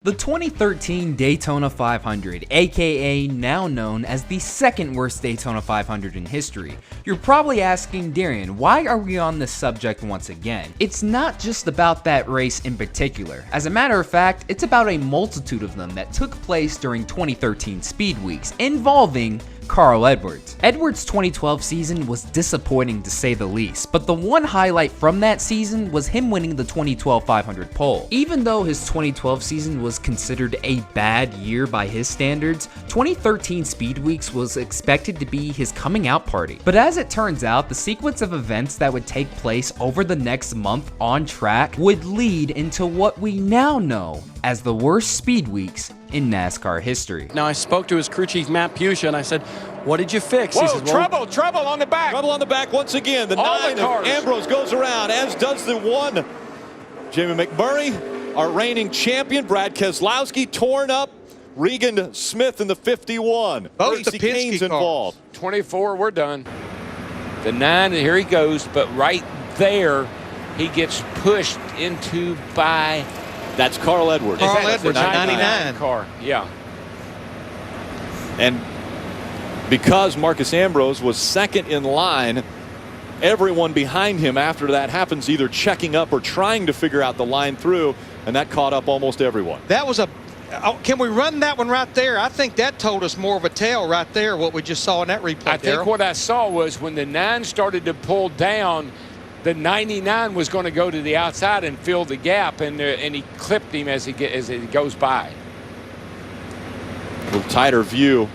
The 2013 Daytona 500, aka now known as the second worst Daytona 500 in history. You're probably asking, Darian, why are we on this subject once again? It's not just about that race in particular. As a matter of fact, it's about a multitude of them that took place during 2013 Speedweeks, involving Carl Edwards. Edwards' 2012 season was disappointing to say the least, but the one highlight from that season was him winning the 2012 500 pole. Even though his 2012 season was considered a bad year by his standards, 2013 Speedweeks was expected to be his coming out party. But as it turns out, the sequence of events that would take place over the next month on track would lead into what we now know as the worst Speedweeks in NASCAR history. Now, I spoke to his crew chief, Matt Pusha, and I said, what did you fix? Whoa, he says, well, trouble on the back. Trouble on the back once again. The All 9 the of cars. Ambrose goes around, as does the 1. Jamie McMurray, our reigning champion. Brad Keselowski torn up. Regan Smith in the 51. Both the Kasey Penske Kahne's cars. involved. 24, we're done. The 9, here he goes, but right there, he gets pushed into by... That's Carl Edwards. Carl That's the Edwards, 99. car, yeah. And because Marcus Ambrose was second in line, everyone behind him after that happens either checking up or trying to figure out the line through, and that caught up almost everyone. That was a. Can we run that one right there? I think that told us more of a tale right there, what we just saw in that replay. I think Darryl. what I saw was when the 9 started to pull down, the 99 was going to go to the outside and fill the gap, and he clipped him as he goes by. A little tighter view.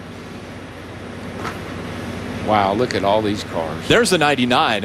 Wow, look at all these cars. There's the 99.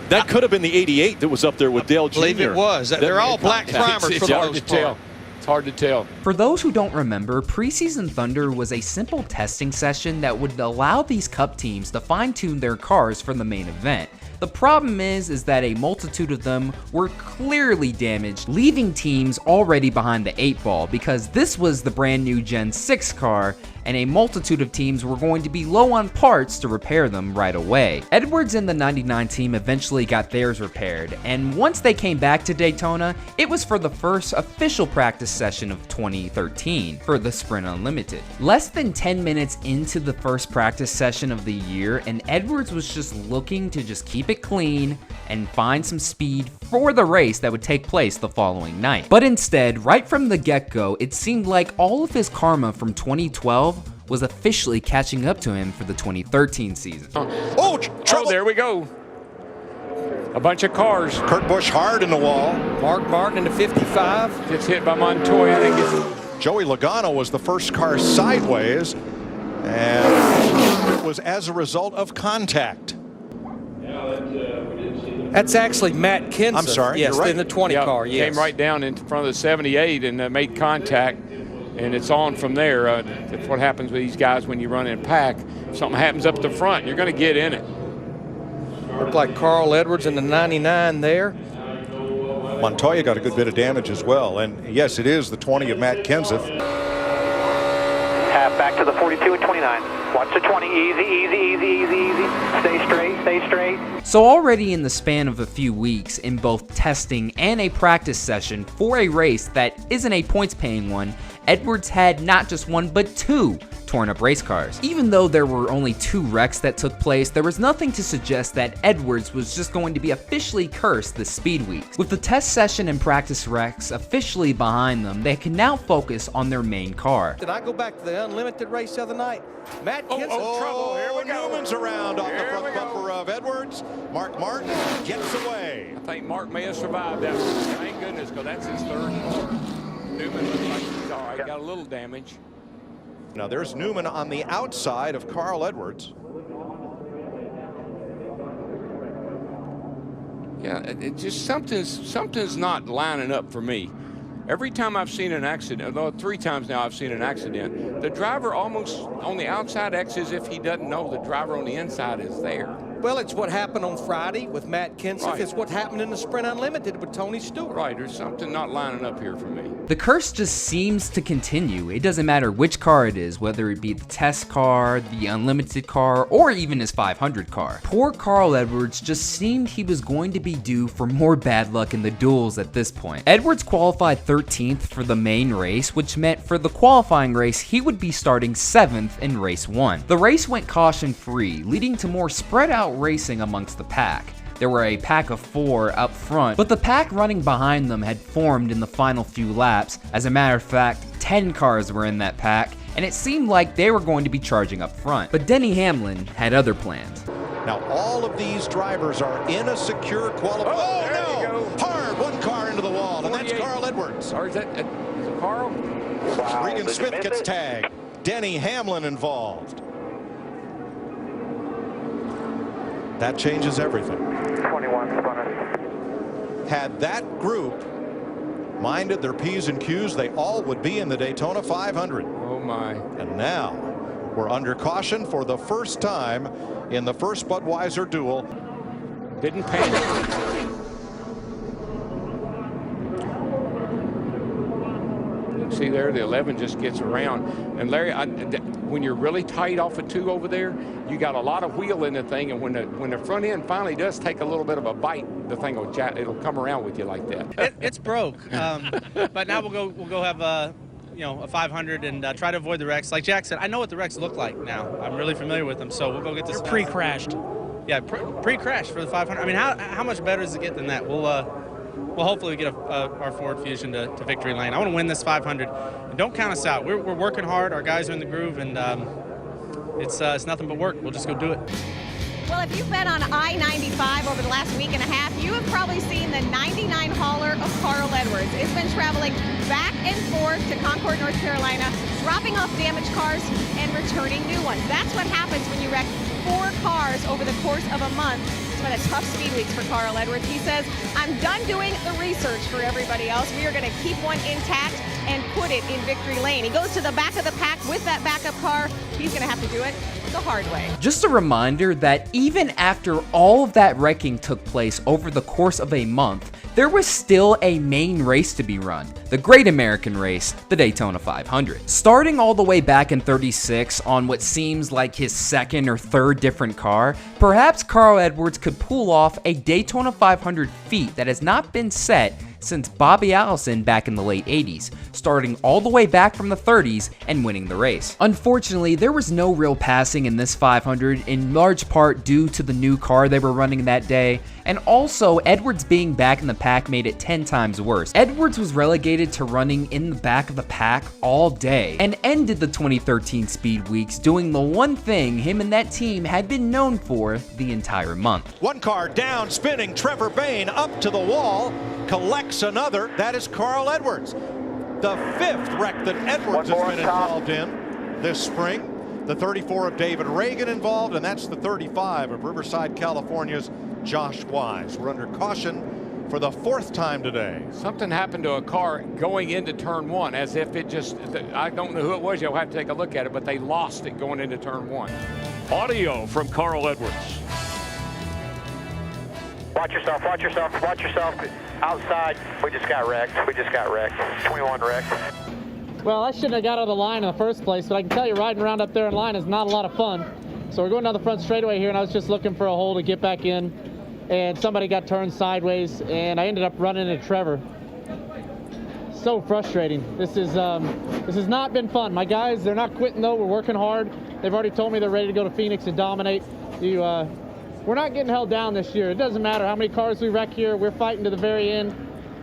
That could have been the 88 that was up there with Dale Jr. I believe it was. They're all black primers for It's the hard to most tell. part. It's hard to tell. For those who don't remember, Preseason Thunder was a simple testing session that would allow these Cup teams to fine-tune their cars for the main event. The problem is that a multitude of them were clearly damaged, leaving teams already behind the 8 ball because this was the brand new Gen 6 car and a multitude of teams were going to be low on parts to repair them right away. Edwards and the 99 team eventually got theirs repaired, and once they came back to Daytona, it was for the first official practice session of 2013 for the Sprint Unlimited. Less than 10 minutes into the first practice session of the year, and Edwards was just looking to just keep it clean and find some speed for the race that would take place the following night. But instead, right from the get-go, it seemed like all of his karma from 2012 was officially catching up to him for the 2013 season. Oh, trouble. There we go. A bunch of cars. Kurt Busch hard in the wall. Mark Martin in the 55. Gets hit by Montoya. Then gets... Joey Logano was the first car sideways, and it was as a result of contact. That's actually Matt Kenseth. I'm sorry, Yes, you're right. in the 20 car, yes. Came right down in front of the 78 and made contact, and it's on from there. That's what happens with these guys when you run in pack. If something happens up the front, you're going to get in it. Looked like Carl Edwards in the 99 there. Montoya got a good bit of damage as well, and yes, it is the 20 of Matt Kenseth. Half back to the 42 and 29. Watch the 20, easy. Stay straight. So already in the span of a few weeks in both testing and a practice session for a race that isn't a points-paying one, Edwards had not just one but 2 torn up race cars. Even though there were only 2 wrecks that took place, there was nothing to suggest that Edwards was just going to be officially cursed this Speedweeks. With the test session and practice wrecks officially behind them, they can now focus on their main car. Did I go back to the unlimited race the other night? Matt Kenseth. Trouble. Here we go. Newman's around off the Here we front go. bumper of Edwards. Mark Martin gets away. I think Mark may have survived that one. Thank goodness, because that's his 3rd car. Newman looks like he's all right. Got a little damage. Now there's Newman on the outside of Carl Edwards. Yeah, it just something's not lining up for me. Every time I've seen an accident, although 3 times now I've seen an accident, the driver almost on the outside acts as if he doesn't know the driver on the inside is there. Well, it's what happened on Friday with Matt Kenseth. Right. It's what happened in the Sprint Unlimited with Tony Stewart. Right, there's something not lining up here for me. The curse just seems to continue. It doesn't matter which car it is, whether it be the test car, the unlimited car, or even his 500 car. Poor Carl Edwards just seemed he was going to be due for more bad luck in the duels at this point. Edwards qualified 13th for the main race, which meant for the qualifying race he would be starting 7th in race 1. The race went caution-free, leading to more spread out racing amongst the pack. There were a pack of 4 up front, but the pack running behind them had formed in the final few laps. As a matter of fact, 10 cars were in that pack, and it seemed like they were going to be charging up front. But Denny Hamlin had other plans. Now all of these drivers are in a secure qualifying. Oh, there you go. Hard, one car into the wall, and that's 48. Carl Edwards. Or is it Carl? Wow. Regan Did you Smith miss gets it? tagged. Denny Hamlin involved. That changes everything. 21 spun. Had that group minded their P's and Q's, they all would be in the Daytona 500. Oh, my. And now we're under caution for the first time in the first Budweiser duel. Didn't panic. See there, the 11 just gets around. And Larry, when you're really tight off of 2 over there, you got a lot of wheel in the thing, and when the front end finally does take a little bit of a bite, the thing it'll come around with you like that. It's broke, but now we'll go have a 500 and try to avoid the wrecks. Like Jack said, I know what the wrecks look like now. I'm really familiar with them, so we'll go get this. They're pre-crashed. Yeah, pre-crash for the 500. I mean, how much better does it get than that? We'll hopefully get our Ford Fusion to victory lane. I want to win this 500. And don't count us out. We're working hard. Our guys are in the groove, and it's nothing but work. We'll just go do it. Well, if you've been on I-95 over the last week and a half, you have probably seen the 99 hauler of Carl Edwards. It's been traveling back and forth to Concord, North Carolina, dropping off damaged cars and returning new ones. That's what happens when you wreck 4 cars over the course of a month. It's been a tough speed weeks for Carl Edwards. He says, I'm done doing the research for everybody else. We are going to keep one intact and put it in victory lane. He goes to the back of the pack with that backup car. He's going to have to do it the hard way. Just a reminder that even after all of that wrecking took place over the course of a month, there was still a main race to be run, the Great American Race, the Daytona 500. Starting all the way back in 36 on what seems like his second or third different car, perhaps Carl Edwards could pull off a Daytona 500 feat that has not been set since Bobby Allison back in the late 80s, starting all the way back from the 30s and winning the race. Unfortunately, there was no real passing in this 500, in large part due to the new car they were running that day, and also Edwards being back in the pack made it 10 times worse. Edwards was relegated to running in the back of the pack all day, and ended the 2013 Speed Weeks doing the one thing him and that team had been known for the entire month. One car down, spinning. Trevor Bayne up to the wall, collects another. That is Carl Edwards. The 5th wreck that Edwards has been involved in this spring. The 34 of David Reagan involved, and that's the 35 of Riverside, California's Josh Wise. We're under caution for the 4th time today. Something happened to a car going into turn 1, as if it just, I don't know who it was, you'll have to take a look at it, but they lost it going into turn 1. Audio from Carl Edwards. Watch yourself, watch yourself, watch yourself. Outside, we just got wrecked. 21 wrecked. Well, I shouldn't have got out of the line in the first place, but I can tell you riding around up there in line is not a lot of fun. So we're going down the front straightaway here, and I was just looking for a hole to get back in, and somebody got turned sideways, and I ended up running into Trevor. So frustrating. This has not been fun. My guys, they're not quitting though. We're working hard. They've already told me they're ready to go to Phoenix and dominate. We're not getting held down this year. It doesn't matter how many cars we wreck here. We're fighting to the very end.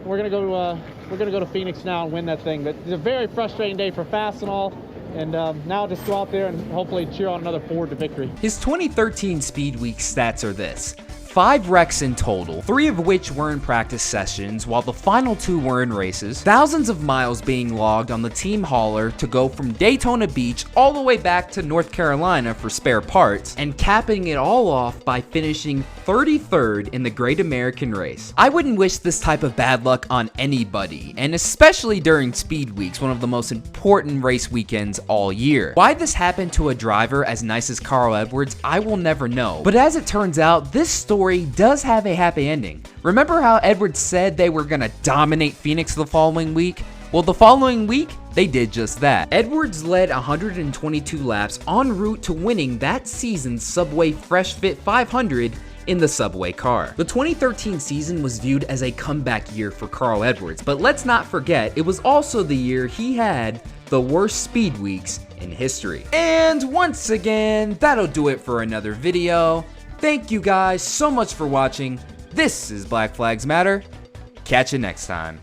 We're gonna go to Phoenix now and win that thing. But it's a very frustrating day for Fastenal. And now just go out there and hopefully cheer on another Ford to victory. His 2013 Speed Week stats are this: 5 wrecks in total, 3 of which were in practice sessions, while the final 2 were in races, thousands of miles being logged on the team hauler to go from Daytona Beach all the way back to North Carolina for spare parts, and capping it all off by finishing 33rd in the Great American Race. I wouldn't wish this type of bad luck on anybody, and especially during Speed Weeks, one of the most important race weekends all year. Why this happened to a driver as nice as Carl Edwards, I will never know. But as it turns out, this story does have a happy ending. Remember how Edwards said they were gonna dominate Phoenix the following week? Well, the following week, they did just that. Edwards led 122 laps en route to winning that season's Subway Fresh Fit 500 in the Subway car. The 2013 season was viewed as a comeback year for Carl Edwards, but let's not forget, it was also the year he had the worst speed weeks in history. And once again, that'll do it for another video. Thank you guys so much for watching. This is Black Flags Matter. Catch you next time.